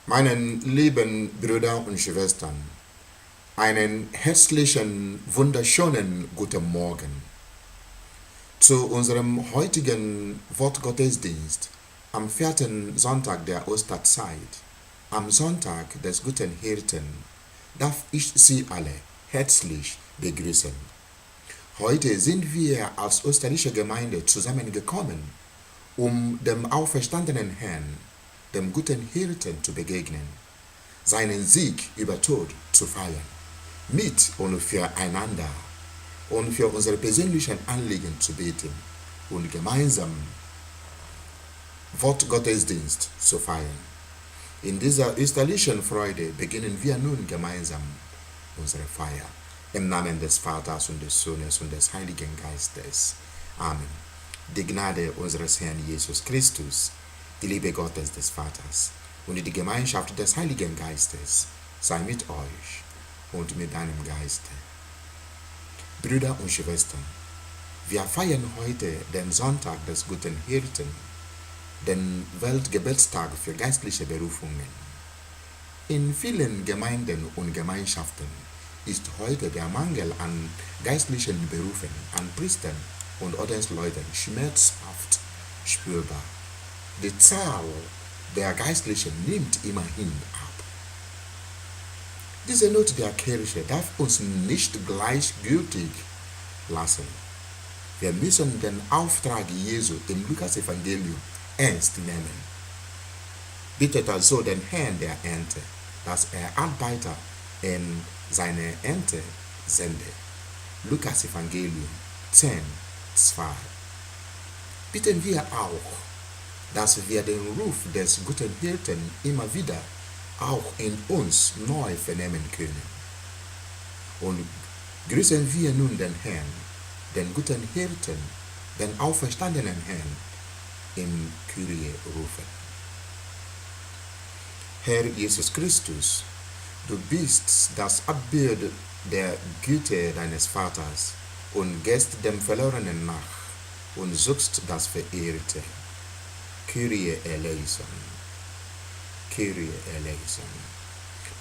Meinen lieben Brüder und Schwestern, einen herzlichen, wunderschönen guten Morgen zu unserem heutigen Wortgottesdienst am 4. Sonntag der Osterzeit, am Sonntag des Guten Hirten, darf ich Sie alle herzlich begrüßen. Heute sind wir als österreichische Gemeinde zusammengekommen, um dem auferstandenen Herrn, dem guten Hirten, zu begegnen, seinen Sieg über Tod zu feiern, mit und füreinander und für unsere persönlichen Anliegen zu beten und gemeinsam Wortgottesdienst zu feiern. In dieser österreichischen Freude beginnen wir nun gemeinsam unsere Feier. Im Namen des Vaters und des Sohnes und des Heiligen Geistes. Amen. Die Gnade unseres Herrn Jesus Christus, die Liebe Gottes des Vaters und die Gemeinschaft des Heiligen Geistes sei mit euch und mit deinem Geiste. Brüder und Schwestern, wir feiern heute den Sonntag des Guten Hirten, den Weltgebetstag für geistliche Berufungen. In vielen Gemeinden und Gemeinschaften ist heute der Mangel an geistlichen Berufen, an Priestern und Ordensleuten schmerzhaft spürbar. Die Zahl der Geistlichen nimmt immerhin ab. Diese Not der Kirche darf uns nicht gleichgültig lassen. Wir müssen den Auftrag Jesu im Lukas-Evangelium ernst nehmen. Bittet also den Herrn der Ernte, dass er Arbeiter in seine Ernte sende. Lukas-Evangelium 10,2. Bitten wir auch, dass wir den Ruf des guten Hirten immer wieder auch in uns neu vernehmen können. Und grüßen wir nun den Herrn, den guten Hirten, den auferstandenen Herrn, im Kyrie rufen. Herr Jesus Christus, du bist das Abbild der Güte deines Vaters und gehst dem Verlorenen nach und suchst das Verehrte. Kyrie eleison. Kyrie eleison.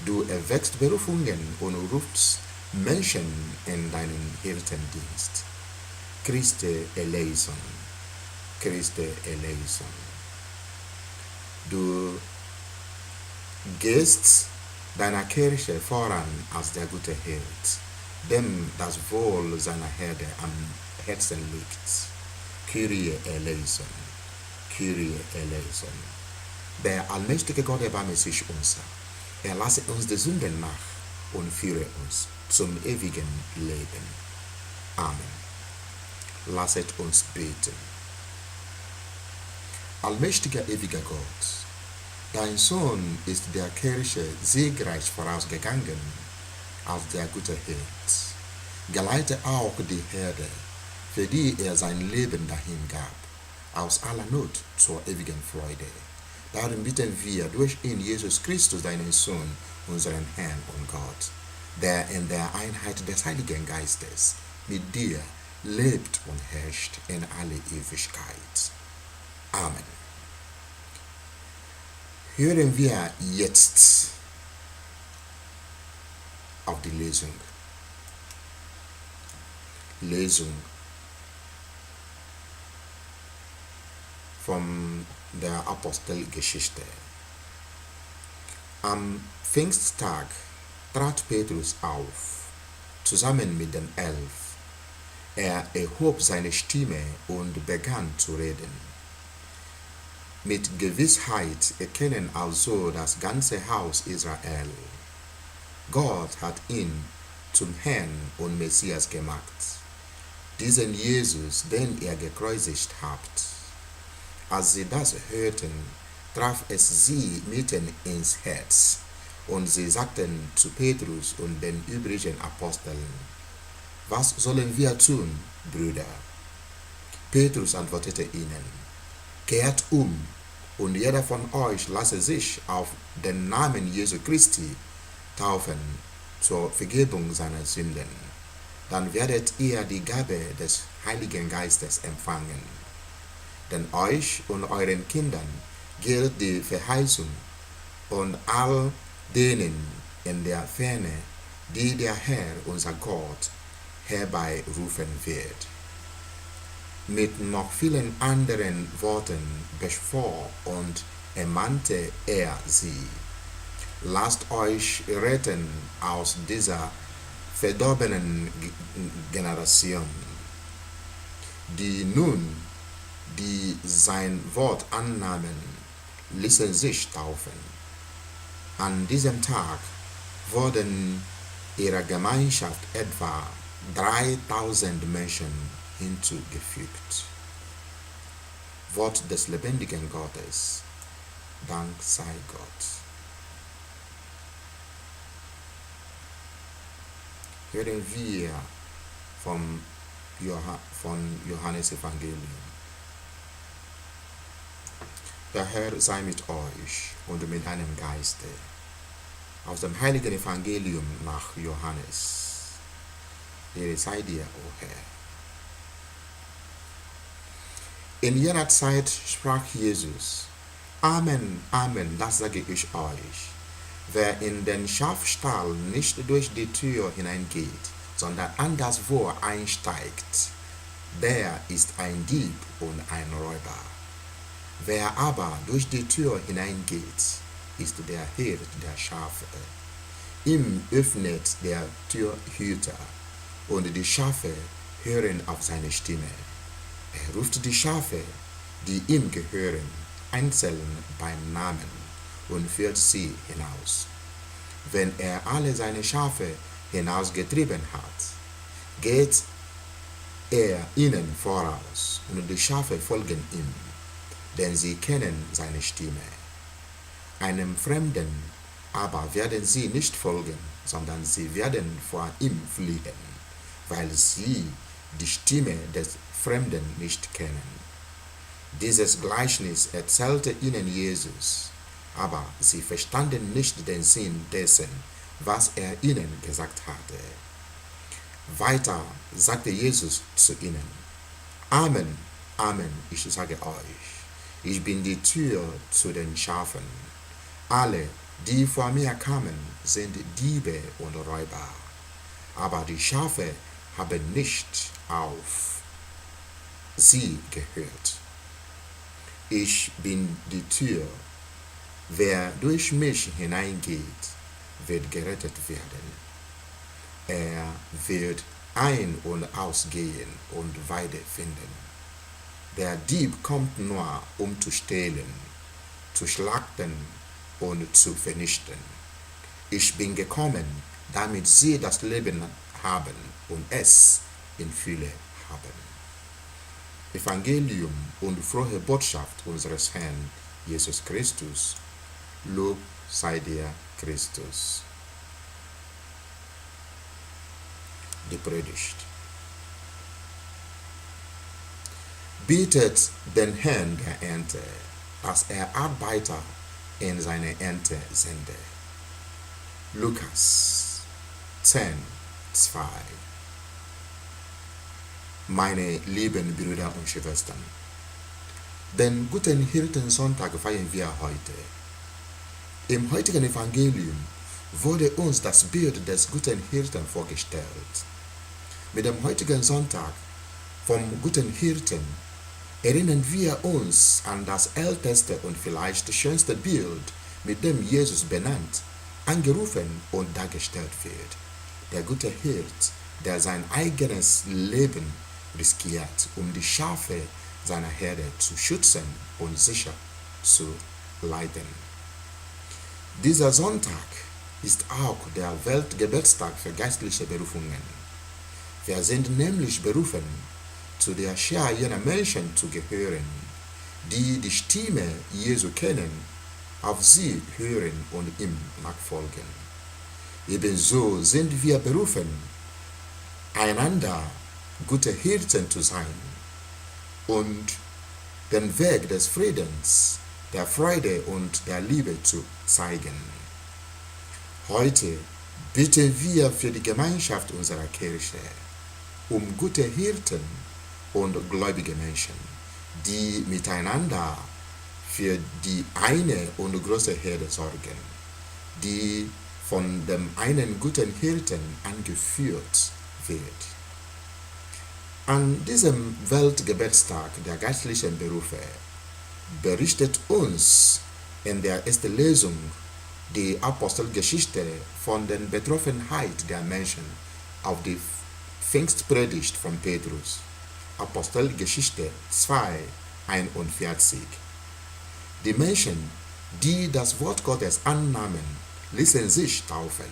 Du erweckst Berufungen und rufst Menschen in deinen Hirtendienst. Christe eleison. Christe eleison. Du gehst deiner Kirche voran als der gute Hirt, dem das Wohl seiner Herde am Herzen liegt. Kyrie eleison. Kyrie eleison. Der allmächtige Gott erbarme sich unser. Er lasse uns die Sünden nach und führe uns zum ewigen Leben. Amen. Lasset uns beten. Allmächtiger, ewiger Gott, dein Sohn ist der Kirche siegreich vorausgegangen als der gute Hirt. Geleite auch die Herde, für die er sein Leben dahingab, aus aller Not zur ewigen Freude. Darum bitten wir durch ihn, Jesus Christus, deinen Sohn, unseren Herrn und Gott, der in der Einheit des Heiligen Geistes mit dir lebt und herrscht in alle Ewigkeit. Amen. Hören wir jetzt auf die Lesung. Lesung von der Apostelgeschichte. Am Pfingsttag trat Petrus auf, zusammen mit den 11. Er erhob seine Stimme und begann zu reden. Mit Gewissheit erkennen also das ganze Haus Israel. Gott hat ihn zum Herrn und Messias gemacht, diesen Jesus, den ihr gekreuzigt habt. Als sie das hörten, traf es sie mitten ins Herz, und sie sagten zu Petrus und den übrigen Aposteln: Was sollen wir tun, Brüder? Petrus antwortete ihnen: Kehrt um, und jeder von euch lasse sich auf den Namen Jesu Christi taufen zur Vergebung seiner Sünden. Dann werdet ihr die Gabe des Heiligen Geistes empfangen. Denn euch und euren Kindern gilt die Verheißung und all denen in der Ferne, die der Herr, unser Gott, herbeirufen wird. Mit noch vielen anderen Worten beschwor und ermahnte er sie: Lasst euch retten aus dieser verdorbenen Generation, die nun, die sein Wort annahmen, ließen sich taufen. An diesem Tag wurden ihrer Gemeinschaft etwa 3000 Menschen hinzugefügt. Wort des lebendigen Gottes. Dank sei Gott. Hören wir von Johannes Evangelium. Der Herr sei mit euch und mit deinem Geiste. Aus dem heiligen Evangelium nach Johannes. Ehre sei dir, o Herr. In jener Zeit sprach Jesus: Amen, Amen, das sage ich euch. Wer in den Schafstall nicht durch die Tür hineingeht, sondern anderswo einsteigt, der ist ein Dieb und ein Räuber. Wer aber durch die Tür hineingeht, ist der Hirt der Schafe. Ihm öffnet der Türhüter, und die Schafe hören auf seine Stimme. Er ruft die Schafe, die ihm gehören, einzeln beim Namen und führt sie hinaus. Wenn er alle seine Schafe hinausgetrieben hat, geht er ihnen voraus, und die Schafe folgen ihm, denn sie kennen seine Stimme. Einem Fremden aber werden sie nicht folgen, sondern sie werden vor ihm fliehen, weil sie die Stimme des Fremden nicht kennen. Dieses Gleichnis erzählte ihnen Jesus, aber sie verstanden nicht den Sinn dessen, was er ihnen gesagt hatte. Weiter sagte Jesus zu ihnen: Amen, Amen, ich sage euch, ich bin die Tür zu den Schafen. Alle, die vor mir kamen, sind Diebe und Räuber, aber die Schafe haben nicht auf sie gehört. Ich bin die Tür. Wer durch mich hineingeht, wird gerettet werden. Er wird ein- und ausgehen und Weide finden. Der Dieb kommt nur, um zu stehlen, zu schlachten und zu vernichten. Ich bin gekommen, damit sie das Leben haben und es in Fülle haben. Evangelium und frohe Botschaft unseres Herrn Jesus Christus. Lob sei dir, Christus. Die Predigt. Bittet den Herrn der Ernte, dass er Arbeiter in seine Ernte sende. Lukas 10, 2. Meine lieben Brüder und Schwestern, den guten Hirten Sonntag feiern wir heute. Im heutigen Evangelium wurde uns das Bild des guten Hirten vorgestellt. Mit dem heutigen Sonntag vom guten Hirten erinnern wir uns an das älteste und vielleicht schönste Bild, mit dem Jesus benannt, angerufen und dargestellt wird. Der gute Hirt, der sein eigenes Leben riskiert, um die Schafe seiner Herde zu schützen und sicher zu leiten. Dieser Sonntag ist auch der Weltgeburtstag für geistliche Berufungen. Wir sind nämlich berufen, zu der Schar jener Menschen zu gehören, die die Stimme Jesu kennen, auf sie hören und ihm nachfolgen. Ebenso sind wir berufen, einander gute Hirten zu sein und den Weg des Friedens, der Freude und der Liebe zu zeigen. Heute bitten wir für die Gemeinschaft unserer Kirche um gute Hirten und gläubige Menschen, die miteinander für die eine und große Herde sorgen, die von dem einen guten Hirten angeführt wird. An diesem Weltgebetstag der geistlichen Berufe berichtet uns in der ersten Lesung die Apostelgeschichte von der Betroffenheit der Menschen auf die Pfingstpredigt von Petrus. Apostelgeschichte 2,41. Die Menschen, die das Wort Gottes annahmen, ließen sich taufen.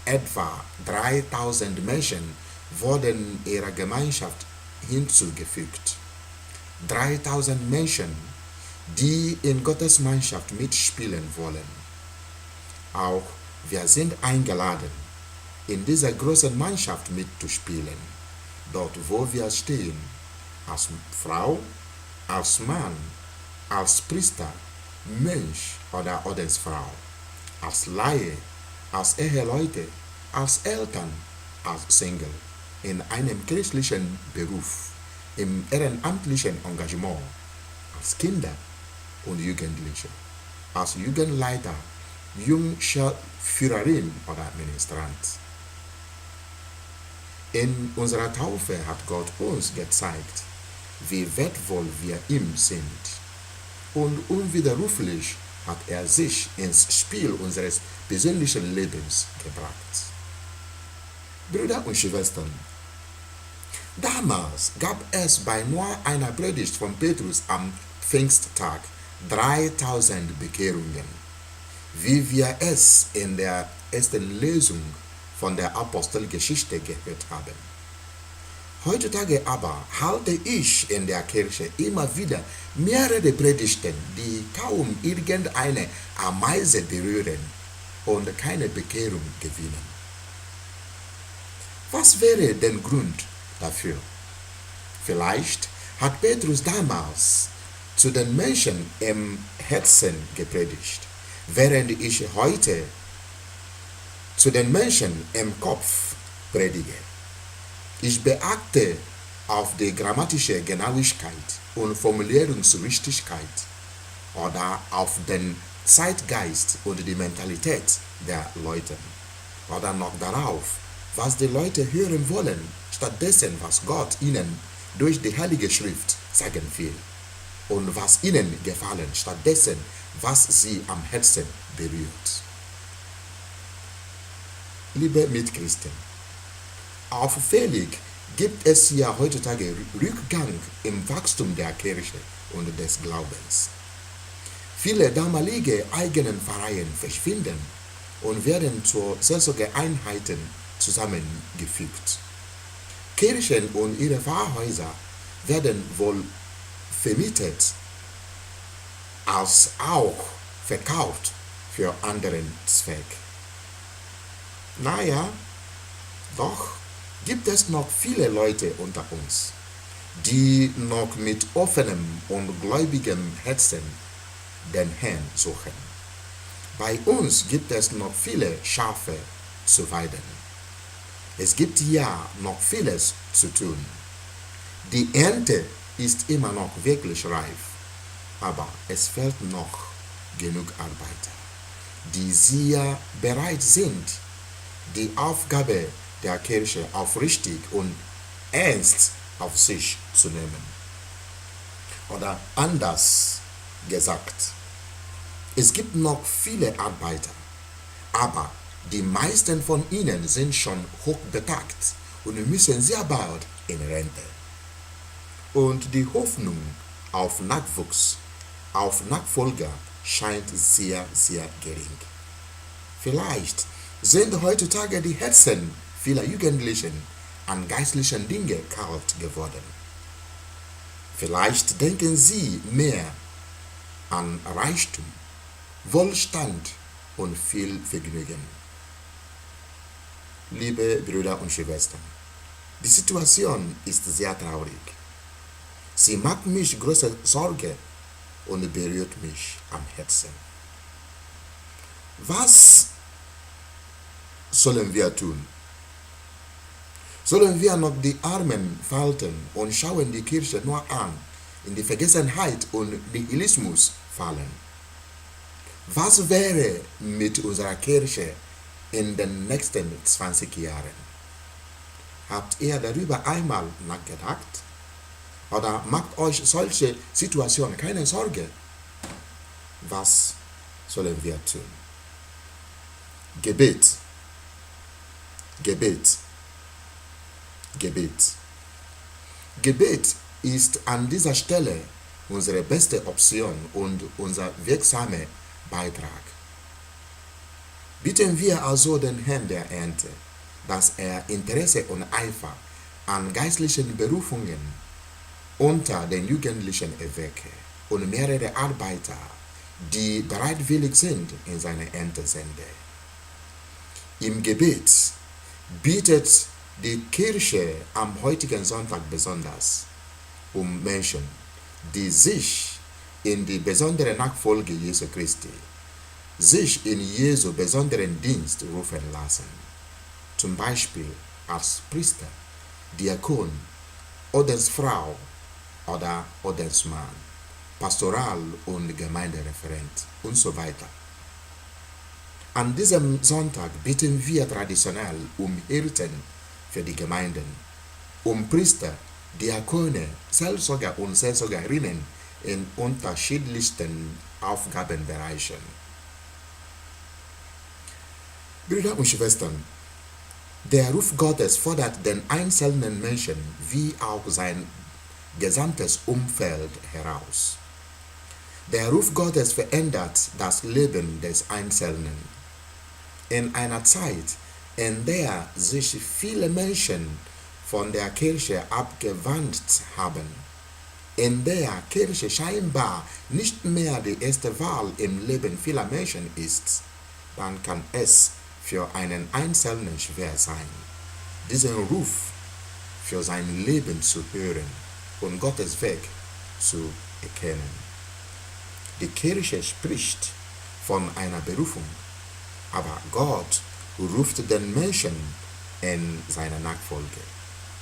Etwa 3000 Menschen wurden ihrer Gemeinschaft hinzugefügt. 3000 Menschen, die in Gottes Mannschaft mitspielen wollen. Auch wir sind eingeladen, in dieser großen Mannschaft mitzuspielen, dort wo wir stehen, als Frau, als Mann, als Priester, Mönch oder Ordensfrau, als Laie, als Eheleute, als Eltern, als Single, in einem christlichen Beruf, im ehrenamtlichen Engagement, als Kinder und Jugendliche, als Jugendleiter, Jungscharführerin oder Ministrant. In unserer Taufe hat Gott uns gezeigt, wie wertvoll wir ihm sind. Und unwiderruflich hat er sich ins Spiel unseres persönlichen Lebens gebracht. Brüder und Schwestern, damals gab es bei nur einer Predigt von Petrus am Pfingsttag 3000 Bekehrungen, wie wir es in der ersten Lesung von der Apostelgeschichte gehört haben. Heutzutage aber halte ich in der Kirche immer wieder mehrere Predigten, die kaum irgendeine Ameise berühren und keine Bekehrung gewinnen. Was wäre der Grund dafür? Vielleicht hat Petrus damals zu den Menschen im Herzen gepredigt, während ich heute zu den Menschen im Kopf predige. Ich beachte auf die grammatische Genauigkeit und Formulierungsrichtigkeit oder auf den Zeitgeist und die Mentalität der Leute oder noch darauf, was die Leute hören wollen, stattdessen, was Gott ihnen durch die Heilige Schrift sagen will und was ihnen gefallen, stattdessen, was sie am Herzen berührt. Liebe Mitchristen, auffällig gibt es ja heutzutage Rückgang im Wachstum der Kirche und des Glaubens. Viele damalige eigenen Pfarreien verschwinden und werden zu Seelsorgeeinheiten zusammengefügt. Kirchen und ihre Pfarrhäuser werden wohl vermietet als auch verkauft für anderen Zweck. Naja, doch gibt es noch viele Leute unter uns, die noch mit offenem und gläubigem Herzen den Herrn suchen. Bei uns gibt es noch viele Schafe zu weiden. Es gibt ja noch vieles zu tun. Die Ernte ist immer noch wirklich reif, aber es fehlt noch genug Arbeiter, die sehr bereit sind, die Aufgabe der Kirche aufrichtig und ernst auf sich zu nehmen. Oder anders gesagt, es gibt noch viele Arbeiter, aber die meisten von ihnen sind schon hochbetagt und müssen sehr bald in Rente. Und die Hoffnung auf Nachwuchs, auf Nachfolger scheint sehr, sehr gering. Vielleicht sind heutzutage die Herzen vieler Jugendlichen an geistlichen Dingen kalt geworden. Vielleicht denken sie mehr an Reichtum, Wohlstand und viel Vergnügen. Liebe Brüder und Schwestern, die Situation ist sehr traurig. Sie macht mich große Sorge und berührt mich am Herzen. Was sollen wir tun? Sollen wir noch die Armen falten und schauen die Kirche nur an, in die Vergessenheit und Nihilismus fallen. Was wäre mit unserer Kirche in den nächsten 20 Jahren? Habt ihr darüber einmal nachgedacht? Oder macht euch solche Situationen keine Sorge? Was sollen wir tun? Gebet. Gebet. Gebet. Gebet ist an dieser Stelle unsere beste Option und unser wirksamer Beitrag. Bitten wir also den Herrn der Ernte, dass er Interesse und Eifer an geistlichen Berufungen unter den Jugendlichen erwecke und mehrere Arbeiter, die bereitwillig sind, in seine Ernte sende. Im Gebet bietet die Kirche am heutigen Sonntag besonders um Menschen, die sich in die besondere Nachfolge Jesu Christi, sich in Jesu besonderen Dienst rufen lassen. Zum Beispiel als Priester, Diakon, Ordensfrau oder Ordensmann, Pastoral- und Gemeindereferent und so weiter. An diesem Sonntag bitten wir traditionell um Hirten für die Gemeinden, um Priester, Diakone, Seelsorger und Seelsorgerinnen in unterschiedlichsten Aufgabenbereichen. Brüder und Schwestern, der Ruf Gottes fordert den einzelnen Menschen wie auch sein gesamtes Umfeld heraus. Der Ruf Gottes verändert das Leben des Einzelnen. In einer Zeit, in der sich viele Menschen von der Kirche abgewandt haben, in der Kirche scheinbar nicht mehr die erste Wahl im Leben vieler Menschen ist, dann kann es für einen Einzelnen schwer sein, diesen Ruf für sein Leben zu hören und Gottes Weg zu erkennen. Die Kirche spricht von einer Berufung, aber Gott ruft den Menschen in seine Nachfolge.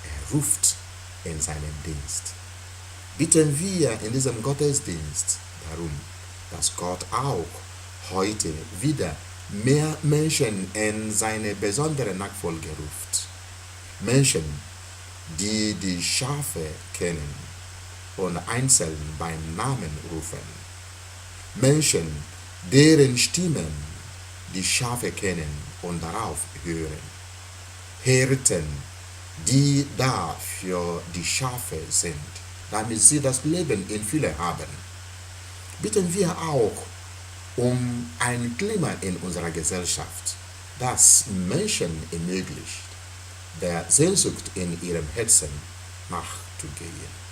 Er ruft in seinen Dienst. Bitten wir in diesem Gottesdienst darum, dass Gott auch heute wieder mehr Menschen in seine besondere Nachfolge ruft. Menschen, die die Schafe kennen und einzeln beim Namen rufen. Menschen, deren Stimmen die Schafe kennen und darauf hören. Hirten, die da für die Schafe sind, damit sie das Leben in Fülle haben. Bitten wir auch um ein Klima in unserer Gesellschaft, das Menschen ermöglicht, der Sehnsucht in ihrem Herzen nachzugehen.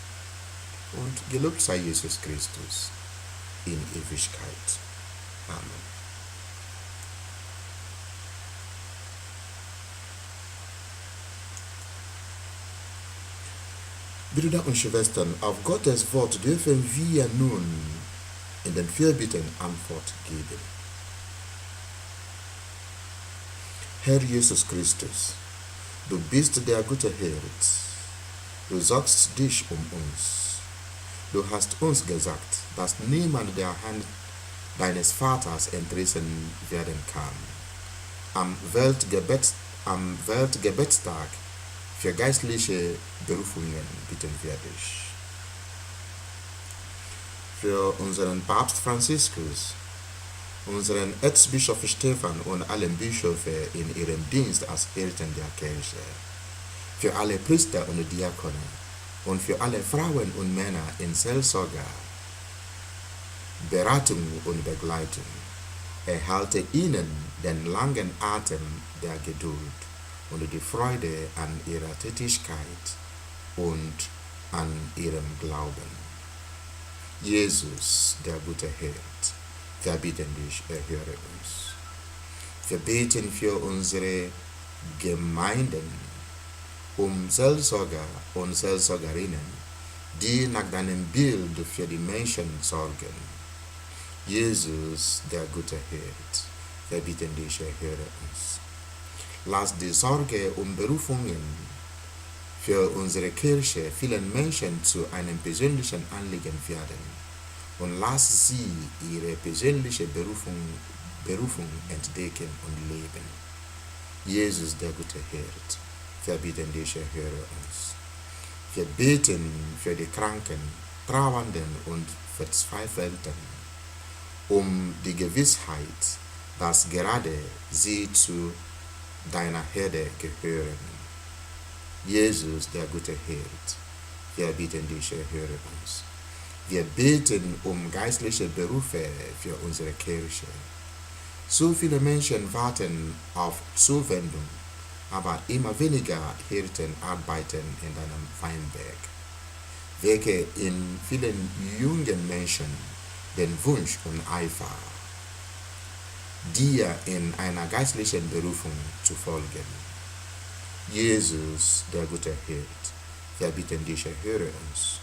Und gelobt sei Jesus Christus in Ewigkeit. Amen. Brüder und Schwestern, auf Gottes Wort dürfen wir nun in den Fürbitten Antwort geben. Herr Jesus Christus, du bist der gute Hirt. Du sorgst dich um uns. Du hast uns gesagt, dass niemand der Hand deines Vaters entrissen werden kann. Am Weltgebetstag für geistliche Berufungen bitten wir dich. Für unseren Papst Franziskus, unseren Erzbischof Stephan und alle Bischöfe in ihrem Dienst als Hirten der Kirche, für alle Priester und Diakone und für alle Frauen und Männer in Seelsorge, Beratung und Begleitung. Erhalte ihnen den langen Atem der Geduld und die Freude an ihrer Tätigkeit und an ihrem Glauben. Jesus, der gute Hirt, wir bitten dich, erhöre uns. Wir beten für unsere Gemeinden, um Seelsorger und Seelsorgerinnen, die nach deinem Bild für die Menschen sorgen. Jesus, der gute Hirt, wir bitten dich, erhöre uns. Lass die Sorge um Berufungen für unsere Kirche vielen Menschen zu einem persönlichen Anliegen werden und lass sie ihre persönliche Berufung entdecken und leben. Jesus, der gute Hirt, wir bitten dich, erhöre uns. Wir beten für die Kranken, Trauernden und Verzweifelten um die Gewissheit, dass gerade sie zu deiner Herde gehören. Jesus, der gute Hirt, wir bitten dich, erhöre uns. Wir beten um geistliche Berufe für unsere Kirche. So viele Menschen warten auf Zuwendung, aber immer weniger Hirten arbeiten in deinem Weinberg. Wecke in vielen jungen Menschen den Wunsch und Eifer, dir in einer geistlichen Berufung zu folgen. Jesus, der gute Hirt, wir bitten dich, erhöre uns.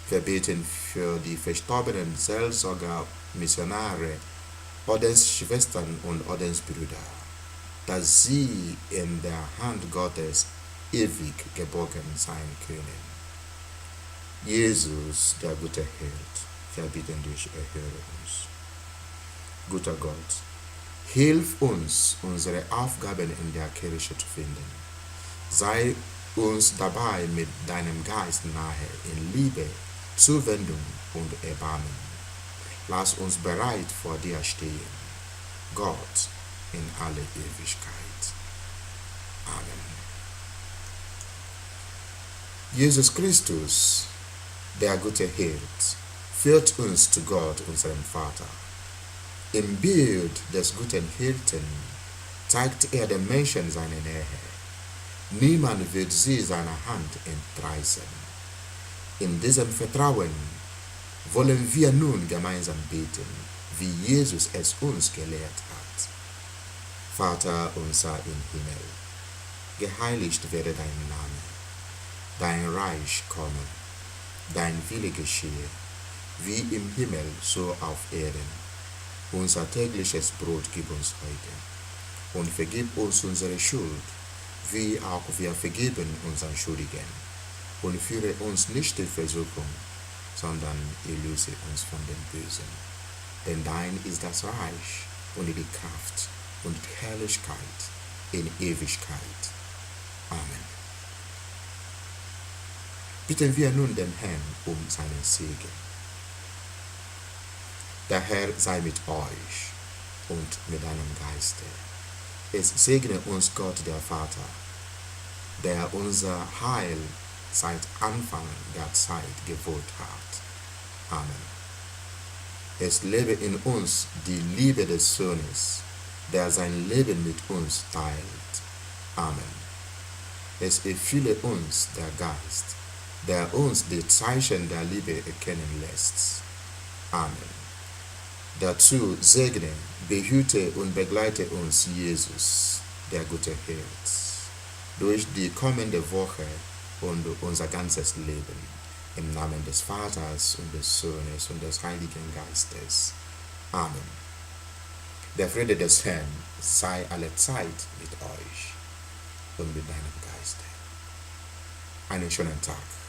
Wir beten für die verstorbenen Seelsorger, Missionare, Ordensschwestern und Ordensbrüder, dass sie in der Hand Gottes ewig geborgen sein können. Jesus, der gute Hirt, wir bitten dich, erhöre uns. Guter Gott, hilf uns, unsere Aufgaben in der Kirche zu finden. Sei uns dabei mit deinem Geist nahe in Liebe, Zuwendung und Erbarmen. Lass uns bereit vor dir stehen, Gott, in alle Ewigkeit. Amen. Jesus Christus, der gute Hirt, führt uns zu Gott, unserem Vater. Im Bild des guten Hirten zeigt er den Menschen seine Nähe. Niemand wird sie seiner Hand entreißen. In diesem Vertrauen wollen wir nun gemeinsam beten, wie Jesus es uns gelehrt hat. Vater unser im Himmel, geheiligt werde dein Name, dein Reich komme, dein Wille geschehe, wie im Himmel so auf Erden. Unser tägliches Brot gib uns heute und vergib uns unsere Schuld, wie auch wir vergeben unseren Schuldigen. Und führe uns nicht in Versuchung, sondern erlöse uns von dem Bösen. Denn dein ist das Reich und die Kraft und die Herrlichkeit in Ewigkeit. Amen. Bitten wir nun den Herrn um seinen Segen. Der Herr sei mit euch und mit deinem Geiste. Es segne uns Gott, der Vater, der unser Heil seit Anfang der Zeit gewollt hat. Amen. Es lebe in uns die Liebe des Sohnes, der sein Leben mit uns teilt. Amen. Es erfülle uns der Geist, der uns die Zeichen der Liebe erkennen lässt. Amen. Dazu segne, behüte und begleite uns Jesus, der gute Hirt, durch die kommende Woche und unser ganzes Leben. Im Namen des Vaters und des Sohnes und des Heiligen Geistes. Amen. Der Friede des Herrn sei alle Zeit mit euch und mit deinem Geiste. Einen schönen Tag.